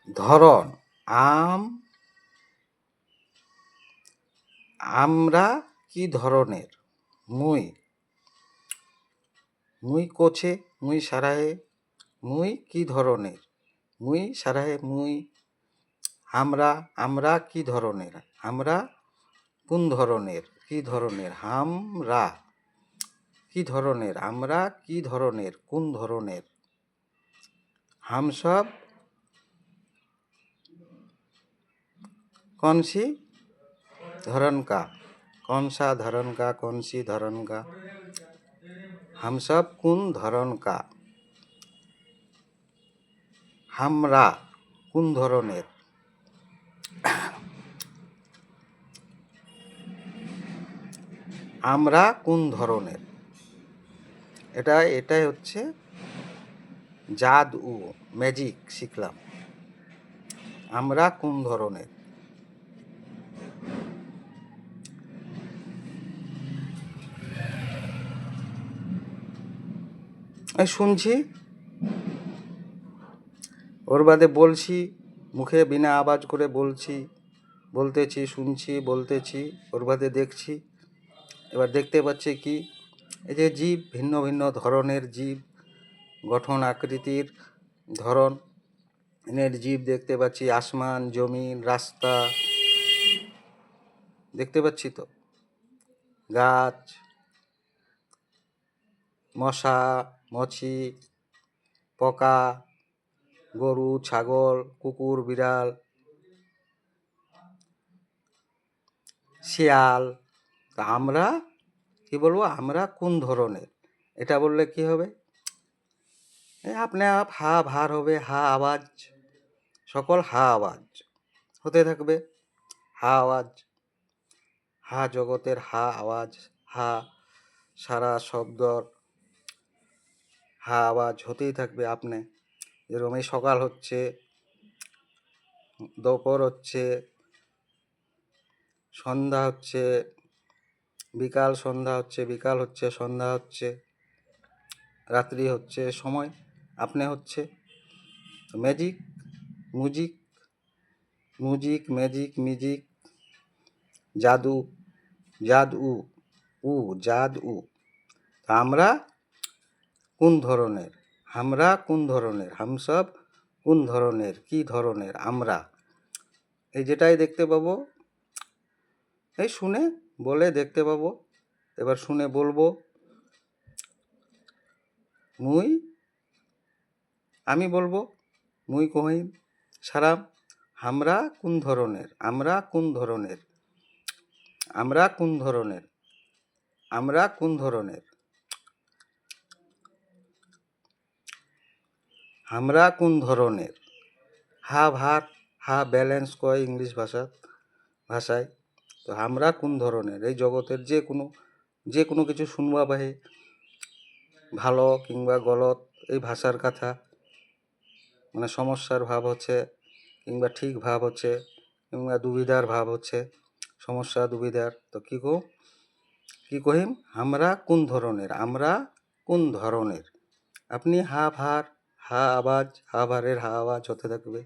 ধরন আমরা কি ধরনের। মুই কোছে মুই সারাহে মুই কি ধরনের। মুই সারাহে মুই। আমরা কি ধরনের। আমরা কোন ধরনের। কি ধরনের। আমরা কি ধরনের। আমরা কি ধরনের কোন ধরনের। हम सब कौन सी धरन का। कौन सा धरन का। कौन सी धरन का। हम सब কোন ধরন का। আমরা কোন ধরনের। আমরা কোন ধরনের। এটাই হচ্ছে জাদু ম্যাজিক শিখলাম। আমরা কোন ধরনের। শুনছি ওর বাদে বলছি, মুখে বিনা আওয়াজ করে বলছি, বলতেছি, শুনছি, বলতেছি, ওর বাদে দেখছি। এবার দেখতে পাচ্ছি কি, এই যে জীব, ভিন্ন ভিন্ন ধরনের জীব, গঠন আকৃতির ধরন এর জীব দেখতে পাচ্ছি। আসমান, জমিন, রাস্তা দেখতে পাচ্ছি তো, গাছ, মশা, মছি, পোকা, গরু, ছাগল, কুকুর, বিড়াল, শিয়াল। তা আমরা কি বলবো, আমরা কোন ধরনের। এটা বললে কি হবে, আপনি আপ হা ভার হবে, হা আওয়াজ, সকল হা আওয়াজ হতে থাকবে। হা আওয়াজ, হা জগতের হা আওয়াজ, হা সারা শব্দর হা আওয়াজ হতেই থাকবে। আপনি যেরকম এই সকাল হচ্ছে, দুপুর হচ্ছে, সন্ধ্যা হচ্ছে, বিকাল, সন্ধ্যা হচ্ছে, বিকাল হচ্ছে, সন্ধ্যা হচ্ছে, রাত্রি হচ্ছে, সময় আপনি হচ্ছে। ম্যাজিক, মুজিক, মুজিক, ম্যাজিক, মিউজিক, জাদু, জাদু, জাদু। আমরা কোন ধরনের। আমরা কোন ধরনের। হাম সব কোন ধরনের, কি ধরনের। আমরা এই যেটাই দেখতে পাবো, এই শুনে বলে দেখতে পাবো। এবার শুনে বলবো, মুই, আমি বলবো, মুই কহিম সারাম। আমরা কোন ধরনের। আমরা কোন ধরনের। আমরা কোন ধরনের। আমরা কোন ধরনের। আমরা কোন ধরনের। হা ভার, হা ব্যালেন্স কয় ইংলিশ ভাষায়। তো আমরা কোন ধরনের, এই জগতের যে কোনো কিছু শুনবা পাহে, ভালো কিংবা গলত, এই ভাষার কথা, মানে সমস্যার ভাব হচ্ছে কিংবা ঠিক ভাব হচ্ছে কিংবা দুবিধার ভাব হচ্ছে, সমস্যা দুবিধার। তো কি কহিম, আমরা কোন ধরনের। আমরা কোন ধরনের। আপনি হা ভার, হা আওয়াজ, হা ভারের হা আওয়াজ হতে থাকবে।